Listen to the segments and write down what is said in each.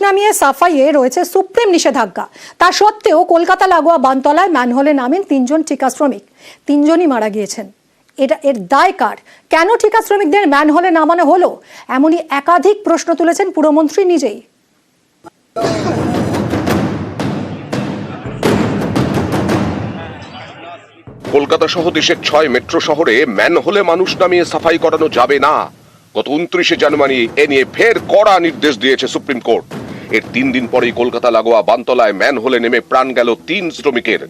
নামিয়ে সাফাইয়ে রয়েছে সুপ্রিম নিষেধাজ্ঞা। তা সত্ত্বেও কলকাতা লাগোয়া বানতলায় ম্যানহোলে নামেন 3 জন ঠিকা শ্রমিক। 3 জনই মারা গিয়েছেন। এর দায় কার? কেন ঠিকা শ্রমিকদের ম্যানহোলে নামানো হলো? এমনই একাধিক প্রশ্ন তুলেছেন পুরমন্ত্রী নিজেই। কলকাতা সহ দেশের 6 মেট্রো শহরে ম্যানহোলে মানুষ নামিয়ে সাফাই করানো যাবে না। গত 29 জানুয়ারি এ নিয়ে ফের কড়া নির্দেশ দিয়েছে সুপ্রিম কোর্ট। এর 3 দিন পরেই কলকাতা লাগোয়া বানতলায় ম্যানহোলে নেমে প্রাণ গেল 3 শ্রমিকের।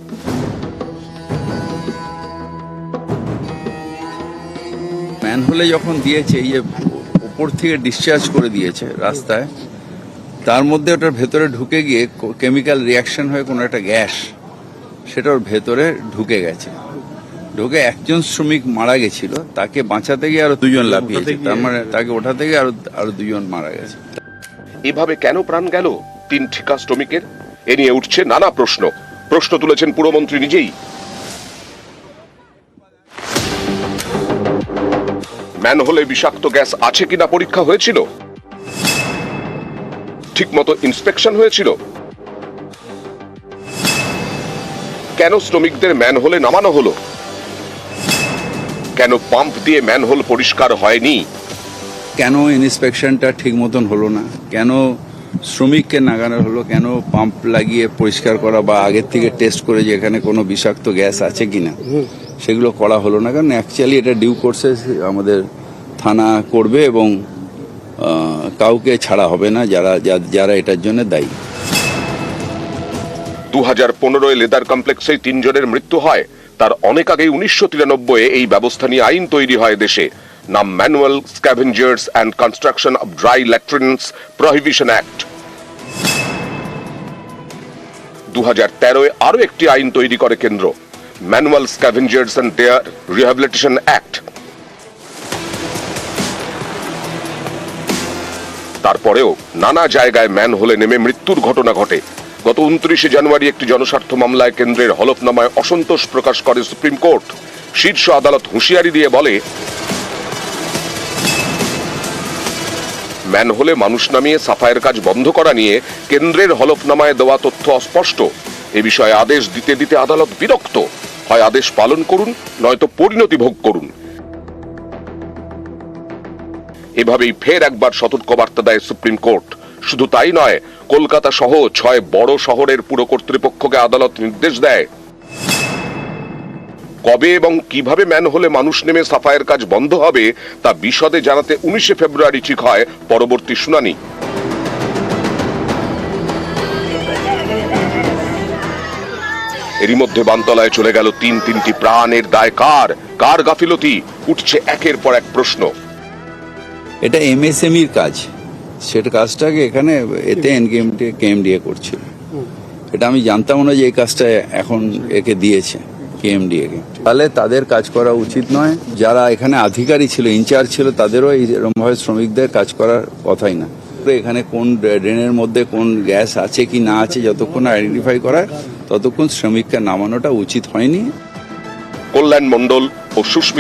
ম্যানহোলে যখন দিয়েছে, এই যে উপর থেকে ডিসচার্জ করে দিয়েছে রাস্তায়, তার মধ্যে ওটার ভেতরে ঢুকে গিয়ে কেমিক্যাল রিয়াকশন হয়ে কোনো একটা গ্যাস সেটা ওর ভেতরে ঢুকে গেছে। ঢুকে একজন শ্রমিক মারা গেছিল, তাকে বাঁচাতে গিয়ে আরো 2 জন লাফিয়েছে, তার মানে তাকে ওঠাতে গিয়ে আরো 2 জন মারা গেছে। এভাবে কেন প্রাণ গেল 3 ঠিকা শ্রমিকের? এ নিয়ে উঠছে নানা প্রশ্ন তুলেছেন পুরমন্ত্রী নিজেই। ম্যানহোলে বিষাক্ত গ্যাস আছে কিনা পরীক্ষা হয়েছিল? ঠিকমতো ইন্সপেকশন হয়েছিল? কেন শ্রমিকদের ম্যানহোলে নামানো হলো? কেন পাম্প দিয়ে ম্যানহোল পরিষ্কার হয়নি? কেন ইন্সপেকশনটা ঠিক মতন হলো না? কেন শ্রমিককে নাগানো হলো? কেন পাম্প লাগিয়ে পরিষ্কার করা বা আগের থেকে টেস্ট করে যে এখানে কোনো বিষাক্ত গ্যাস আছে কিনা সেগুলো করা হলো না? কারণ অ্যাকচুয়ালি এটা ডিউ কোর্সে আমাদের থানা করবে এবং কাউকে ছাড়া হবে না যারা এটার জন্য দায়ী। 2015 লেদার কমপ্লেক্সে 3 জনের মৃত্যু হয়। তার অনেক আগে 1993 এই ব্যবস্থা নিয়ে আইন তৈরি হয় দেশে। নাম manual scavengers and construction of dry latrines prohibition act. 2013 আরো একটি আইন তৈরি করে কেন্দ্র, manual scavengers and their rehabilitation act. তারপরেও নানা জায়গায় ম্যানহোলে নেমে মৃত্যুর ঘটনা ঘটে। গত 29 জানুয়ারি একটি জনস্বার্থ মামলায় কেন্দ্রের হলফনামায় অসন্তোষ প্রকাশ করে সুপ্রিম কোর্ট। শীর্ষ আদালত হুঁশিয়ারি দিয়ে বলে, ম্যানহোলে মানুষ নামিয়ে সাফাইয়ের কাজ বন্ধ করা নিয়ে কেন্দ্রের হলফনামায় দেওয়া তথ্য অস্পষ্ট। এ বিষয়ে আদেশ দিতে দিতে আদালত বিরক্ত। হয় আদেশ পালন করুন, নয়তো পরিণতি ভোগ করুন। এভাবেই ফের একবার সতর্কবার্তা দেয় সুপ্রিম কোর্ট। শুধু তাই নয়, কলকাতা সহ 6 বড় শহরের পুর কর্তৃপক্ষকে আদালত নির্দেশ দেয়, কবে এবং কিভাবে ম্যানহোলে মানুষ নেমে সাফাইয়ের কাজ বন্ধ হবে তা বিশদে জানাতে 19 ফেব্রুয়ারি ঠিক হয় পরবর্তী শুনানি। এরই মধ্যে বানতলায় চলে গেল 3টি প্রাণের দায় কার গাফিলতি? উঠছে একের পর এক প্রশ্ন। এটা এমএসএমইর কাজ, সেটা কাজটাকে এখানে এতে কেএমডিএ করছিল। এটা আমি জানতাম না যে এই কাজটা এখন একে দিয়েছে কেএমডিএ কে। তাহলে তাদের কাজ করা উচিত নয়। যারা এখানে আধিকারিক ছিল, ইনচার্জ ছিল, তাদেরও এইরকমভাবে শ্রমিকদের কাজ করার কথাই না। এখানে কোন ড্রেনের মধ্যে কোন গ্যাস আছে কি না আছে যতক্ষণ আইডেন্টিফাই করায় ততক্ষণ শ্রমিককে নামানোটা উচিত হয়নি। কল্যাণ মণ্ডল ও সুস্মিতা